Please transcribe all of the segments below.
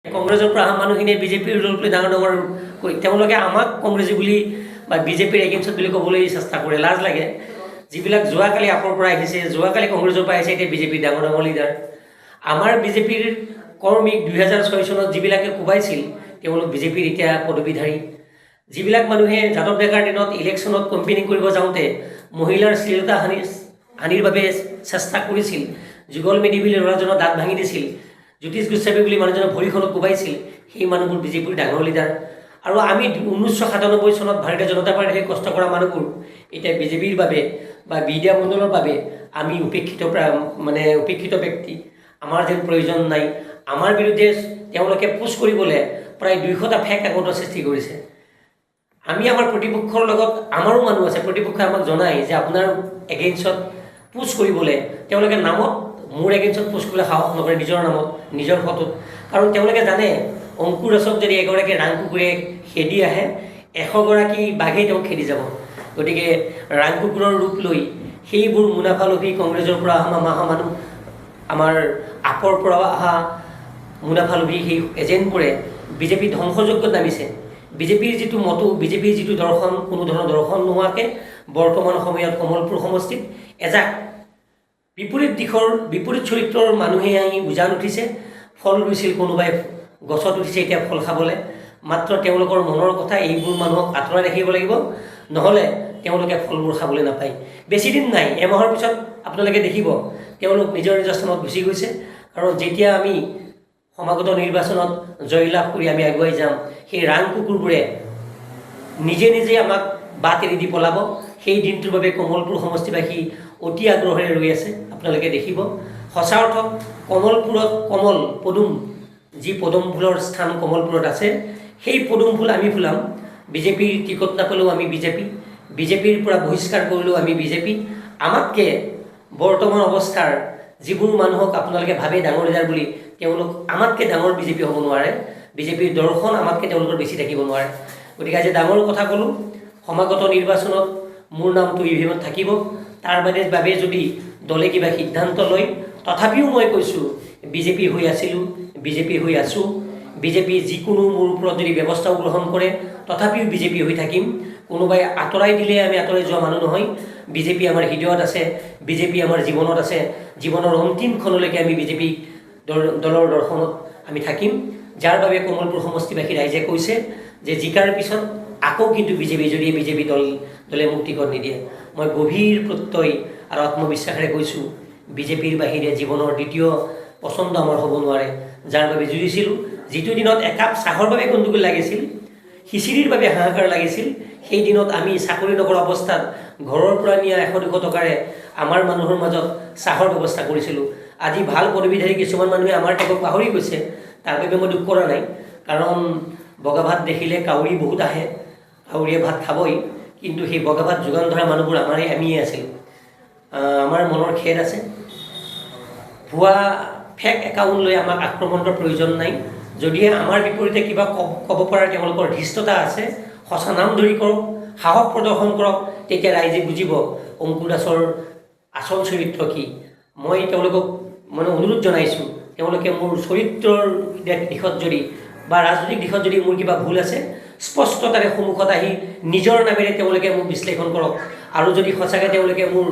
কংগ্ৰেছৰ পৰা অহা মানুহখিনিয়ে বিজেপিৰ ৰোল প্লে ডাঙৰ ডাঙৰ কৈ তেওঁলোকে আমাক কংগ্ৰেছী বুলি বা বিজেপিৰ এগেইনষ্টত বুলি ক'বলৈ চেষ্টা কৰে, লাজ লাগে। যিবিলাক যোৱাকালি আপৰ পৰা আহিছে, যোৱাকালি কংগ্ৰেছৰ পৰা আহিছে, এতিয়া বিজেপিৰ ডাঙৰ ডাঙৰ লিডাৰ। আমাৰ বিজেপিৰ কৰ্মীক 2006 চনত যিবিলাকে কোবাইছিল তেওঁলোক বিজেপিৰ এতিয়া পদবীধাৰী। যিবিলাক মানুহে যাদৱ ডেকাৰ দিনত ইলেকশ্যনত কেম্পেইনিং কৰিব যাওঁতে মহিলাৰ শ্লীলতা হানিৰ বাবে চেষ্টা কৰিছিল, যুগল মেধি বুলি ল'ৰাজনৰ দাঁত ভাঙি দিছিল, জ্যোতিষ গোস্বামী বুলি মানুহজনক ভৰিখনত কোবাইছিল, সেই মানুহবোৰ বিজেপিৰ ডাঙৰ লিডাৰ। আৰু আমি 1997 চনত ভাৰতীয় জনতা পাৰ্টীয়ে কষ্ট কৰা মানুহবোৰ এতিয়া বিজেপিৰ বাবে বা বিদ্যা মণ্ডলৰ বাবে আমি উপেক্ষিত ব্যক্তি, আমাৰ যেন প্ৰয়োজন নাই। আমাৰ বিৰুদ্ধে তেওঁলোকে পোষ্ট কৰিবলৈ প্ৰায় 200টা ফেক একাউণ্টৰ সৃষ্টি কৰিছে। আমি আমাৰ প্ৰতিপক্ষৰ লগত আমাৰো মানুহ আছে, প্ৰতিপক্ষই আমাক জনায় যে আপোনাৰ এগেইনষ্টত পোষ্ট কৰিবলৈ তেওঁলোকে নামত মোৰ এগেইনষ্টত পোষ্ট কৰিবলৈ সাহস নকৰে, নিজৰ নামত নিজৰ ফটোত। কাৰণ তেওঁলোকে জানে অংকুৰ দাসক যদি এগৰাকী ৰাং কুকুৰে খেদি আহে 100গৰাকী বাঘেই তেওঁক খেদি যাব। গতিকে ৰাং কুকুৰৰ ৰূপ লৈ সেইবোৰ মুনাফালোভী কংগ্ৰেছৰ পৰা অহা মানুহ, আমাৰ আপৰ পৰা অহা মুনাফালোভী সেই এজেণ্টবোৰে বিজেপি ধ্বংসযজ্ঞত নামিছে। বিজেপিৰ যিটো মতো, বিজেপিৰ যিটো দৰ্শন, কোনো ধৰণৰ দৰ্শন নোহোৱাকৈ বৰ্তমান সময়ত কমলপুৰ সমষ্টিত এজাক বিপৰীত চৰিত্ৰৰ মানুহে আহি উজান উঠিছে। ফল ৰুইছিল, কোনোবাই গছত উঠিছে এতিয়া ফল খাবলৈ। মাত্ৰ তেওঁলোকৰ মনৰ কথা এইবোৰ মানুহক আঁতৰাই ৰাখিব লাগিব, নহ'লে তেওঁলোকে ফলবোৰ খাবলৈ নাপায়। বেছিদিন নাই, এমাহৰ পিছত আপোনালোকে দেখিব তেওঁলোক নিজৰ নিজৰ স্থানত গুচি গৈছে। কাৰণ যেতিয়া আমি সমাগত নিৰ্বাচনত জয়লাভ কৰি আমি আগুৱাই যাম, সেই ৰাং কুকুৰবোৰে নিজে নিজে আমাক বাট এৰি দি পলাব। সেই দিনটোৰ বাবে কমলপুৰ সমষ্টিবাসী অতি আগ্ৰহেৰে ৰৈ আছে। আপোনালোকে দেখিব সঁচা অৰ্থত কমলপুৰত পদুম, যি পদুম ফুলৰ স্থান কমলপুৰত আছে, সেই পদুম ফুল আমি ফুলাম। বিজেপিৰ টিকট নাপালেও আমি বিজেপিৰ পৰা বহিষ্কাৰ কৰিলেও আমি বিজেপি। আমাতকৈ বৰ্তমান অৱস্থাৰ যিবোৰ মানুহক আপোনালোকে ভাবে ডাঙৰ লিডাৰ বুলি, তেওঁলোক আমাতকৈ ডাঙৰ বিজেপি হ'ব নোৱাৰে। বিজেপিৰ দৰ্শন আমাতকৈ তেওঁলোকৰ বেছি থাকিব নোৱাৰে। গতিকে আজি ডাঙৰ কথা ক'লোঁ, সমাগত নিৰ্বাচনত মোৰ নামটো ইভিএমত থাকিব। তাৰ বাবে যদি দলে কিবা সিদ্ধান্ত লয়, তথাপিও মই কৈছোঁ বিজেপি হৈ আছিলোঁ, বিজেপি হৈ আছোঁ। বিজেপি যিকোনো মোৰ ওপৰত যদি ব্যৱস্থাও গ্ৰহণ কৰে, তথাপিও বিজেপি হৈ থাকিম। কোনোবাই আঁতৰাই দিলে আমি আঁতৰাই যোৱা মানুহ নহয়। বিজেপি আমাৰ হৃদয়ত আছে, বিজেপি আমাৰ জীৱনত আছে। জীৱনৰ অন্তিম ক্ষণলৈকে আমি বিজেপি দলৰ দৰ্শনত আমি থাকিম। যাৰ বাবে কমলপুৰ সমষ্টিবাসী ৰাইজে কৈছে যে জিকাৰ পিছত আকৌ কিন্তু যদি বিজেপি দলে মোক টিকট নিদিয়ে, মই গভীৰ প্ৰত্যয় আৰু আত্মবিশ্বাসেৰে কৈছোঁ বিজেপিৰ বাহিৰে জীৱনৰ দ্বিতীয় পচন্দ আমাৰ হ'ব নোৱাৰে। যাৰ বাবে যুঁজিছিলোঁ, যিটো দিনত একাপ চাহৰ বাবে গণ্ডগোল লাগিছিল, খিচিৰিৰ বাবে হাহাকাৰ লাগিছিল, সেই দিনত আমি চাকৰি নকৰা অৱস্থাত ঘৰৰ পৰা নিয়া 100-200 টকাৰে আমাৰ মানুহৰ মাজত চাহৰ ব্যৱস্থা কৰিছিলোঁ। আজি ভাল পদবীধাৰী কিছুমান মানুহে আমাৰ টেকক পাহৰি গৈছে, তাৰ বাবে মই দুখ কৰা নাই। কাৰণ বগা ভাত দেখিলে কাউৰী বহুত আহে, কাউৰীয়ে ভাত খাবই, কিন্তু সেই বগা ভাত যোগান ধৰা মানুহবোৰ আমিয়ে আছিলোঁ। আমাৰ মনৰ খেদ আছে। ভুৱা ফেক একাউণ্ট লৈ আমাক আক্ৰমণৰ প্ৰয়োজন নাই। যদিহে আমাৰ বিপৰীতে কিবা ক'ব পৰাৰ তেওঁলোকৰ ধৃষ্টতা আছে, সঁচা নাম ধৰি কৰক, সাহস প্ৰদৰ্শন কৰক, তেতিয়া ৰাইজে বুজিব অংকুৰ দাসৰ আচল চৰিত্ৰ কি। মই তেওঁলোকক অনুৰোধ জনাইছোঁ, তেওঁলোকে মোৰ চৰিত্ৰৰ দিশত যদি বা ৰাজনৈতিক দিশত যদি মোৰ কিবা ভুল আছে, স্পষ্টতাৰে সন্মুখত আহি নিজৰ নামেৰে তেওঁলোকে মোক বিশ্লেষণ কৰক। আৰু যদি সঁচাকৈ তেওঁলোকে মোৰ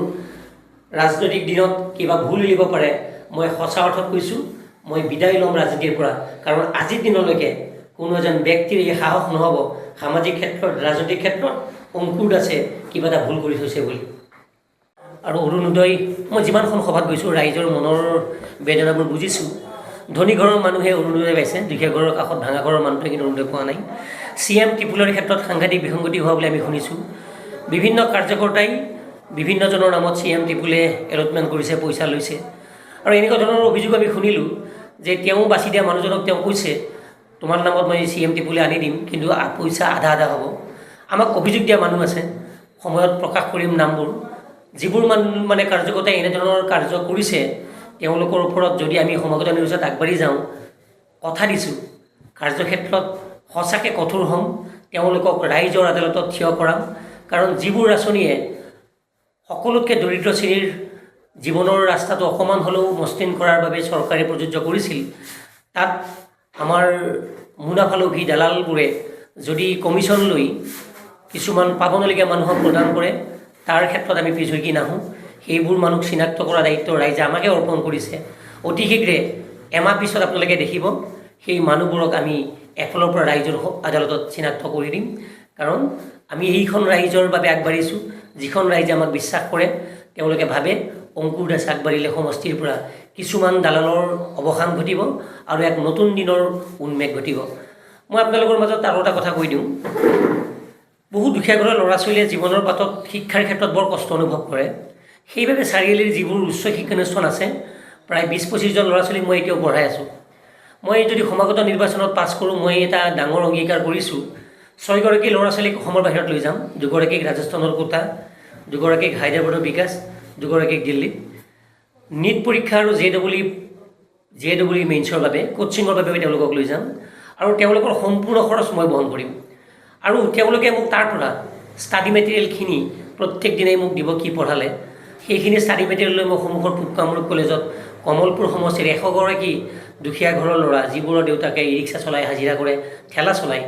ৰাজনৈতিক দিনত কিবা ভুল উলিয়াব পাৰে, মই সঁচা অৰ্থত কৈছোঁ মই বিদায় ল'ম ৰাজনীতিৰ পৰা। কাৰণ আজিৰ দিনলৈকে কোনো এজন ব্যক্তিৰ এই সাহস নহ'ব সামাজিক ক্ষেত্ৰত, ৰাজনৈতিক ক্ষেত্ৰত অংকুৰ দাসে কিবা এটা ভুল কৰি থৈছে বুলি। আৰু অৰুণোদয়, মই যিমানখন সভাত গৈছোঁ ৰাইজৰ মনৰ বেদনাবোৰ বুজিছোঁ। ধনী ঘৰৰ মানুহে অৰুণোদয় পাইছে, দুখীয়া ঘৰৰ কাষত ভাঙা ঘৰৰ মানুহে কিন্তু অৰুণোদয় পোৱা নাই। CM টিপুলৰ ক্ষেত্ৰত সাংঘাতিক বিসংগতি হোৱা বুলি আমি শুনিছোঁ। বিভিন্ন কাৰ্যকৰ্তাই বিভিন্নজনৰ নামত CM টিপুলে এলটমেণ্ট কৰিছে, পইচা লৈছে। আৰু এনেকুৱা ধৰণৰ অভিযোগ আমি শুনিলোঁ যে তেওঁ বাছি দিয়া মানুহজনক তেওঁ কৈছে তোমাৰ নামত মই CM টিপুলে আনি দিম, কিন্তু পইচা আধা হ'ব। আমাক অভিযোগ দিয়া মানুহ আছে, সময়ত প্ৰকাশ কৰিম নামবোৰ। যিবোৰ কাৰ্যকৰ্তাই এনেধৰণৰ কাৰ্য কৰিছে, তেওঁলোকৰ ওপৰত যদি আমি সমাগত নিৰ্বাচনত আগবাঢ়ি যাওঁ, কথা দিছোঁ কাৰ্যক্ষেত্ৰত সঁচাকৈ কঠোৰ হ'ম, তেওঁলোকক ৰাইজৰ আদালতত থিয় কৰাম। কাৰণ যিবোৰ আঁচনিয়ে সকলোতকৈ দৰিদ্ৰ শ্ৰেণীৰ জীৱনৰ ৰাস্তাটো অকণমান হ'লেও মসৃণ কৰাৰ বাবে চৰকাৰে প্ৰযোজ্য কৰিছিল, তাত আমাৰ মুনাফালোভী দালালবোৰে যদি কমিশ্যন লৈ কিছুমান পাবনলগীয়া মানুহক প্ৰদান কৰে, তাৰ ক্ষেত্ৰত আমি পিছ হৈ নাহোঁ। সেইবোৰ মানুহক চিনাক্ত কৰা দায়িত্ব ৰাইজে আমাকে অৰ্পণ কৰিছে। অতি শীঘ্ৰে এমাহ পিছত আপোনালোকে দেখিব সেই মানুহবোৰক আমি এফালৰ পৰা ৰাইজৰ আদালতত চিনাক্ত কৰি দিম। কাৰণ আমি এইখন ৰাইজৰ বাবে আগবাঢ়িছোঁ, যিখন ৰাইজে আমাক বিশ্বাস কৰে। তেওঁলোকে ভাবে অংকুৰ দাস আগবাঢ়িলে সমষ্টিৰ পৰা কিছুমান দালালৰ অৱসান ঘটিব আৰু এক নতুন দিনৰ উন্মেষ ঘটিব। মই আপোনালোকৰ মাজত আৰু এটা কথা কৈ দিওঁ, বহু দুখীয়া ঘৰৰ ল'ৰা ছোৱালীয়ে জীৱনৰ বাটত শিক্ষাৰ ক্ষেত্ৰত বৰ কষ্ট অনুভৱ কৰে। সেইবাবে চাৰিআলিৰ যিবোৰ উচ্চ শিক্ষানুষ্ঠান আছে, প্ৰায় 20-25জন ল'ৰা ছোৱালীক মই এতিয়াও পঢ়াই আছোঁ। মই যদি সমাগত নিৰ্বাচনত পাছ কৰোঁ, মই এটা ডাঙৰ অংগীকাৰ কৰিছোঁ, 6গৰাকী ল'ৰা ছোৱালীক অসমৰ বাহিৰত লৈ যাম। 2গৰাকীক ৰাজস্থানৰ কোটা, 2গৰাকীক হায়দৰাবাদৰ বিকাশ, 2গৰাকীক দিল্লীত। নীট পৰীক্ষা আৰু জে ডবল ই মেইনছৰ বাবে কোচিঙৰ বাবে তেওঁলোকক লৈ যাম আৰু তেওঁলোকৰ সম্পূৰ্ণ খৰচ মই বহন কৰিম। আৰু তেওঁলোকে মোক তাৰ পৰা ষ্টাডি মেটেৰিয়েলখিনি প্ৰত্যেক দিনাই মোক দিব, কি পঢ়ালে সেইখিনি ষ্টাডি মেটেৰিয়েল লৈ মই সন্মুখৰ পূব কামৰূপ কলেজত কমলপুৰ সমষ্টিৰ 100গৰাকী দুখীয়া ঘৰৰ ল'ৰা, যিবোৰৰ দেউতাকে ই ৰিক্সা চলাই, হাজিৰা কৰে, ঠেলা চলায়,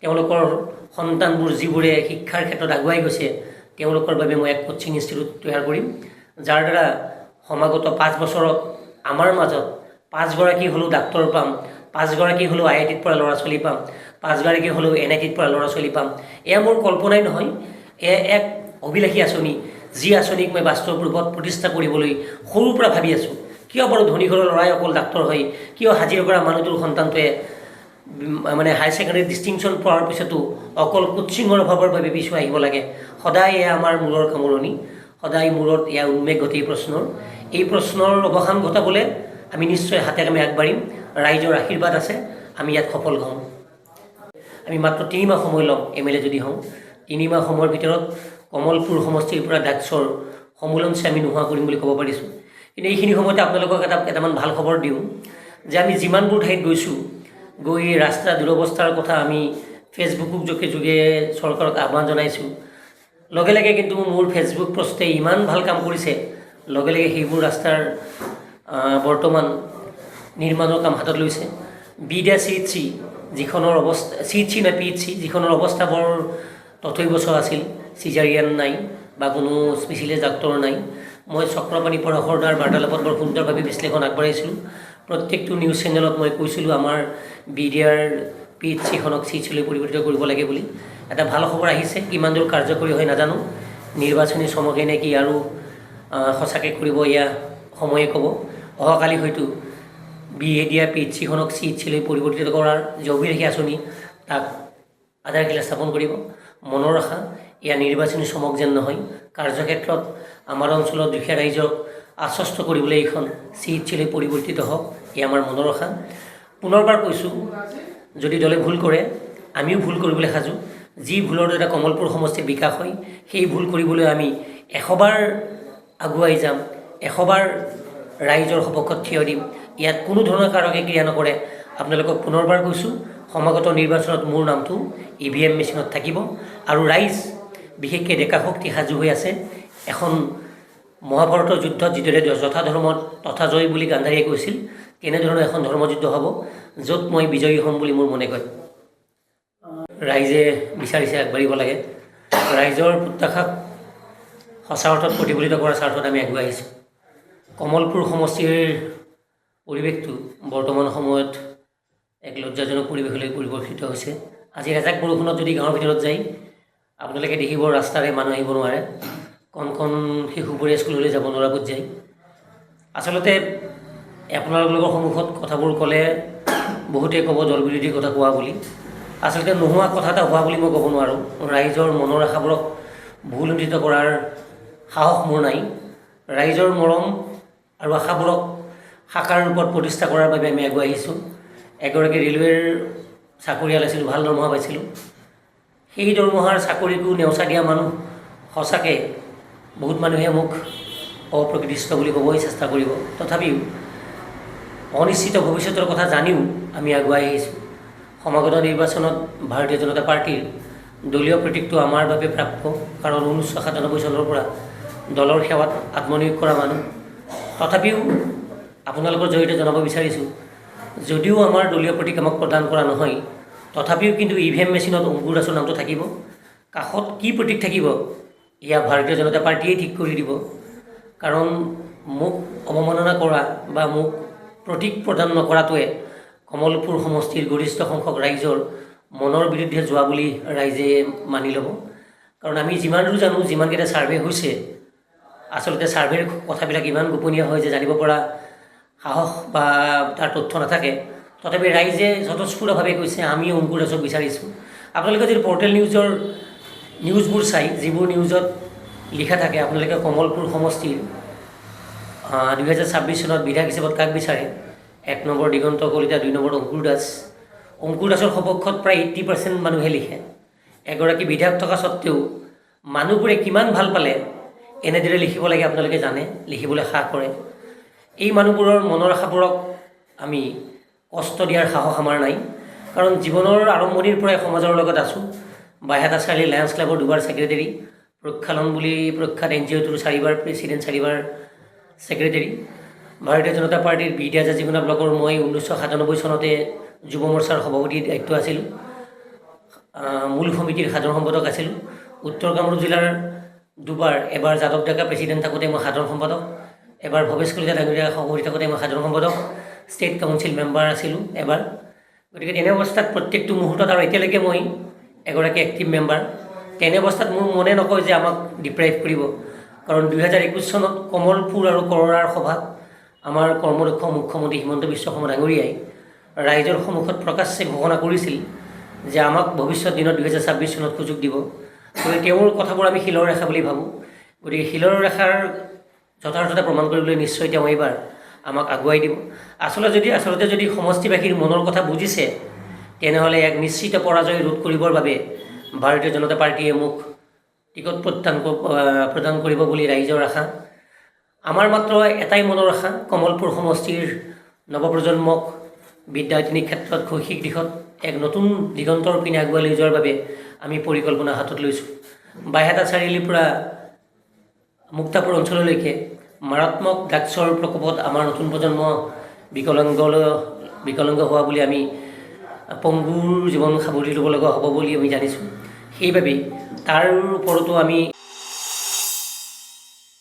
তেওঁলোকৰ সন্তানবোৰ যিবোৰে শিক্ষাৰ ক্ষেত্ৰত আগুৱাই গৈছে, তেওঁলোকৰ বাবে মই এক কোচিং ইনষ্টিটিউট তৈয়াৰ কৰিম, যাৰ দ্বাৰা সমাগত 5 বছৰত আমাৰ মাজত 5গৰাকী হ'লেও ডাক্তৰ পাম, 5গৰাকী হ'লেও IITত পৰা ল'ৰা ছোৱালী পাম, 5গৰাকী হ'লেও NITত পৰা ল'ৰা ছোৱালী পাম। এয়া মোৰ কল্পনাই নহয়, এয়া এক অভিলাষী আঁচনি, যি আঁচনিক মই বাস্তৱ ৰূপত প্ৰতিষ্ঠা কৰিবলৈ সৰুৰ পৰা ভাবি আছোঁ। কিয় বাৰু ধনী ঘৰৰ ল'ৰাই অকল ডাক্তৰ হয়, কিয় হাজিৰা কৰা মানুহটোৰ সন্তানটোৱে হায়াৰ ছেকেণ্ডেৰী ডিষ্টিংশ্যন পোৱাৰ পিছতো অকল কোচিঙৰ অভাৱৰ বাবে পিছুৱাই আহিব লাগে। সদায় এয়া আমাৰ মূৰৰ কামোৰণি, সদায় মূৰত এয়া উন্মেষ ঘটে এই প্ৰশ্নৰ অৱসান ঘটাবলৈ আমি নিশ্চয় হাতে কামে আগবাঢ়িম। ৰাইজৰ আশীৰ্বাদ আছে, আমি ইয়াত সফল হ'ম। আমি মাত্ৰ 3 মাহ সময় ল'ম MLA যদি হওঁ। 3 মাহ সময়ৰ ভিতৰত কমলপুৰ সমষ্টিৰ পৰা ডাকছৰ সমোলঞ্চে আমি নোহোৱা কৰিম বুলি ক'ব পাৰিছোঁ। কিন্তু এইখিনি সময়তে আপোনালোকক কেইটামান ভাল খবৰ দিওঁ যে আমি যিমানবোৰ ঠাইত গৈছোঁ, গৈ ৰাস্তা দুৰৱস্থাৰ কথা আমি ফেচবুক যোগে চৰকাৰক আহ্বান জনাইছোঁ। লগে লগে কিন্তু মোৰ ফেচবুক পোষ্টে ইমান ভাল কাম কৰিছে, লগে লগে সেইবোৰ ৰাস্তাৰ বৰ্তমান নিৰ্মাণৰ কাম হাতত লৈছে। বিদ্যা CHC যিখনৰ অৱস্থা, CHC নে PHC যিখনৰ অৱস্থা বৰ তথৈবচ আছিল, চিজাৰিয়ান নাই বা কোনো স্পেচিয়েলিষ্ট ডাক্তৰ নাই। মই চক্ৰপাণী পৰশৰদাৰ বাৰ্তালাপত বৰ সুন্দৰভাৱে বিশ্লেষণ আগবঢ়াইছিলোঁ। প্ৰত্যেকটো নিউজ চেনেলত মই কৈছিলোঁ আমাৰ বিদ্যাৰ PHCখনক CHCলৈ পৰিৱৰ্তিত কৰিব লাগে বুলি। এটা ভাল খবৰ আহিছে, কিমান দূৰ কাৰ্যকৰী হয় নাজানো, নিৰ্বাচনী চমকে নে কি আৰু সঁচাকৈ কৰিব এয়া সময়ে ক'ব। অহাকালি হয়তো বিদ্যা PHCখনক CHCলৈ পৰিৱৰ্তিত কৰাৰ যি অভিলাষী আঁচনি, তাক আধাৰশিলা স্থাপন কৰিব। মনৰ আশা, এয়া নিৰ্বাচনী চমক যেন নহয়, কাৰ্যক্ষেত্ৰত আমাৰ অঞ্চলত দুখীয়া ৰাইজক আশ্বস্ত কৰিবলৈ এইখন CHCলৈ পৰিৱৰ্তিত হওক, এয়া আমাৰ মনৰ আশা। পুনৰবাৰ কৈছোঁ, যদি দলে ভুল কৰে আমিও ভুল কৰিবলৈ সাজু। যি ভুলৰ দ্বাৰা কমলপুৰ সমষ্টিৰ বিকাশ হয়, সেই ভুল কৰিবলৈ আমি 100বাৰ আগুৱাই যাম, 100বাৰ ৰাইজৰ সপক্ষত থিয় দিম। ইয়াত কোনো ধৰণৰ কাৰকে ক্ৰিয়া নকৰে। আপোনালোকক পুনৰবাৰ কৈছোঁ, সমাগত নিৰ্বাচনত মোৰ নামটো EVM মেচিনত থাকিব আৰু ৰাইজ বিশেষকৈ ডেকা শক্তি সাজু হৈ আছে। এখন মহাভাৰতৰ যুদ্ধত যিদৰে যথা ধৰ্মত তথা জয় বুলি গান্ধাৰীয়ে কৈছিল, তেনেধৰণৰ এখন ধৰ্মযুদ্ধ হ'ব, য'ত মই বিজয়ী হ'ম বুলি মোৰ মনে কয়। ৰাইজে বিচাৰিছে আগবাঢ়িব লাগে। ৰাইজৰ প্ৰত্যাশাক সঁচা অৰ্থত প্ৰতিফলিত কৰাৰ স্বাৰ্থত আমি আগুৱাই আহিছোঁ। কমলপুৰ সমষ্টিৰ পৰিৱেশটো বৰ্তমান সময়ত এক লজ্জাজনক পৰিৱেশলৈ পৰিৱৰ্তিত হৈছে। আজি এজাক বৰষুণত যদি গাঁৱৰ ভিতৰত যায়, আপোনালোকে দেখিব ৰাস্তাৰে মানুহ আহিব নোৱাৰে, কণ শিশুবোৰে স্কুললৈ যাব নোৱাৰা পৰ্যায়। আচলতে আপোনালোকৰ সন্মুখত কথাবোৰ ক'লে বহুতে ক'ব দল বিৰোধী কথা কোৱা বুলি। আচলতে নোহোৱা কথা এটা হোৱা বুলি মই ক'ব নোৱাৰোঁ। ৰাইজৰ মনৰ আশাবোৰক ভুলুণ্ঠিত কৰাৰ সাহস মোৰ নাই। ৰাইজৰ মৰম আৰু আশাবোৰক সাকাৰ ৰূপত প্ৰতিষ্ঠা কৰাৰ বাবে আমি আগুৱাই আহিছোঁ। এগৰাকী ৰেলৱেৰ চাকৰিয়াল আছিলোঁ, ভাল দৰমহা পাইছিলোঁ। সেই দৰমহাৰ চাকৰিকো নেওচা দিয়া মানুহ সঁচাকৈ বহুত মানুহে মোক অপ্ৰকৃতিস্থ বুলি ক'বই চেষ্টা কৰিব। তথাপিও অনিশ্চিত ভৱিষ্যতৰ কথা জানিও আমি আগুৱাই আহিছোঁ। সমাগত নিৰ্বাচনত ভাৰতীয় জনতা পাৰ্টীৰ দলীয় প্ৰতীকটো আমাৰ বাবে প্ৰাপ্য, কাৰণ 1997 চনৰ পৰা দলৰ সেৱাত আত্মনিয়োগ কৰা মানুহ। তথাপিও আপোনালোকৰ জৰিয়তে জনাব বিচাৰিছোঁ, যদিও আমাৰ দলীয় প্ৰতীক আমাক প্ৰদান কৰা নহয়, তথাপিও কিন্তু EVM মেচিনত অংকুৰ দাসৰ নামটো থাকিব। কাষত কি প্ৰতীক থাকিব ইয়া ভাৰতীয় জনতা পাৰ্টীয়ে ঠিক কৰি দিব। কাৰণ মোক অৱমাননা কৰা বা মোক প্ৰতীক প্ৰদান নকৰাটোৱে কমলপুৰ সমষ্টিৰ গৰিষ্ঠ সংখ্যক ৰাইজৰ মনৰ বিৰুদ্ধে যোৱা বুলি ৰাইজে মানি ল'ব। কাৰণ আমি যিমান দূৰ জানো, যিমানকেইটা ছাৰ্ভে হৈছে, আচলতে ছাৰ্ভেৰ কথাবিলাক ইমান গোপনীয় হয় যে জানিব পৰা সাহস বা তাৰ তথ্য নাথাকে। তথাপি ৰাইজে স্বতঃস্ফূৰ্তভাৱে কৈছে আমি অংকুৰ দাসক বিচাৰিছোঁ। আপোনালোকে যদি পৰ্টেল নিউজবোৰ চাই, যিবোৰ নিউজত লিখা থাকে আপোনালোকে কমলপুৰ সমষ্টিৰ 2026 চনত বিধায়ক হিচাপত কাক বিচাৰে, 1 নম্বৰ দিগন্ত কলিতা, 2 নম্বৰ অংকুৰ দাস। অংকুৰ দাসৰ সপক্ষত প্ৰায় 80% মানুহে লিখে। এগৰাকী বিধায়ক থকা স্বত্বেও মানুহবোৰে কিমান ভাল পালে এনেদৰে লিখিব লাগে আপোনালোকে জানে, লিখিবলৈ সাহ কৰে। এই মানুহবোৰৰ মনৰ আশাবোৰক আমি কষ্ট দিয়াৰ সাহস আমাৰ নাই। কাৰণ জীৱনৰ আৰম্ভণিৰ পৰাই সমাজৰ লগত আছোঁ। বাইহাটা চাৰিআলি লায়ন্স ক্লাবৰ 2বাৰ ছেক্ৰেটেৰী, প্ৰক্ষালন বুলি প্ৰখ্যাত NGOটোৰ 4বাৰ প্ৰেছিডেণ্ট, 4বাৰ ছেক্ৰেটেৰী। ভাৰতীয় জনতা পাৰ্টীৰ বিদ্যা জাজিগুনা ব্লকৰ মই 1997 চনতে যুৱ মৰ্চাৰ সভাপতিৰ দায়িত্ব আছিলোঁ। মূল সমিতিৰ সাধাৰণ সম্পাদক আছিলোঁ। উত্তৰ কামৰূপ জিলাৰ 2বাৰ, এবাৰ যাদৱ ডেকা প্ৰেছিডেণ্ট থাকোঁতে মই সাধাৰণ সম্পাদক, এবাৰ ভৱেশ কলিতা ডাঙৰীয়া সভাপতি থাকোঁতে মই সাধাৰণ সম্পাদক, ষ্টেট কাউন্সিল মেম্বাৰ আছিলোঁ এবাৰ। গতিকে তেনে অৱস্থাত প্ৰত্যেকটো মুহূৰ্তত, আৰু এতিয়ালৈকে মই এগৰাকী এক্টিভ মেম্বাৰ, তেনে অৱস্থাত মোৰ মনে নকয় যে আমাক ডিপ্ৰাইভ কৰিব। কাৰণ 2021 চনত কমলপুৰ আৰু কৰৰাৰ সভাত আমাৰ কৰ্মদক্ষ মুখ্যমন্ত্ৰী হিমন্ত বিশ্ব শৰ্মা ডাঙৰীয়াই ৰাইজৰ সন্মুখত প্ৰকাশ্যে ঘোষণা কৰিছিল যে আমাক ভৱিষ্যত দিনত 2026 চনত সুযোগ দিব। গতিকে তেওঁৰ কথাবোৰ আমি শিলৰ ৰেখা বুলি ভাবোঁ। গতিকে শিলৰ ৰেখাৰ যথাৰ্থতা প্ৰমাণ কৰিবলৈ নিশ্চয় তেওঁ এইবাৰ আমাক আগুৱাই দিব। আচলতে যদি সমষ্টিবাসীৰ মনৰ কথা বুজিছে, তেনেহ'লে এক নিশ্চিত পৰাজয় ৰোধ কৰিবৰ বাবে ভাৰতীয় জনতা পাৰ্টীয়ে মোক টিকট প্ৰদান কৰিব বুলি ৰাইজৰ আশা। আমাৰ মাত্ৰ এটাই মনৰ আশা, কমলপুৰ সমষ্টিৰ নৱপ্ৰজন্মক বিদ্যায়তনিক ক্ষেত্ৰত, শৈক্ষিক দিশত এক নতুন দিগন্তৰ পিনে আগুৱাই লৈ যোৱাৰ বাবে আমি পৰিকল্পনা হাতত লৈছোঁ। বাইহাটা চাৰিআলিৰ পৰা মুক্তাপুৰ অঞ্চললৈকে মাৰাত্মক ড্ৰাগছৰ প্ৰকোপত আমাৰ নতুন প্ৰজন্ম বিকলাংগ হোৱা বুলি আমি পংগুৰ জীৱন সামৰি ল'ব লগা হ'ব বুলি আমি জানিছোঁ। সেইবাবেই তাৰ ওপৰতো আমি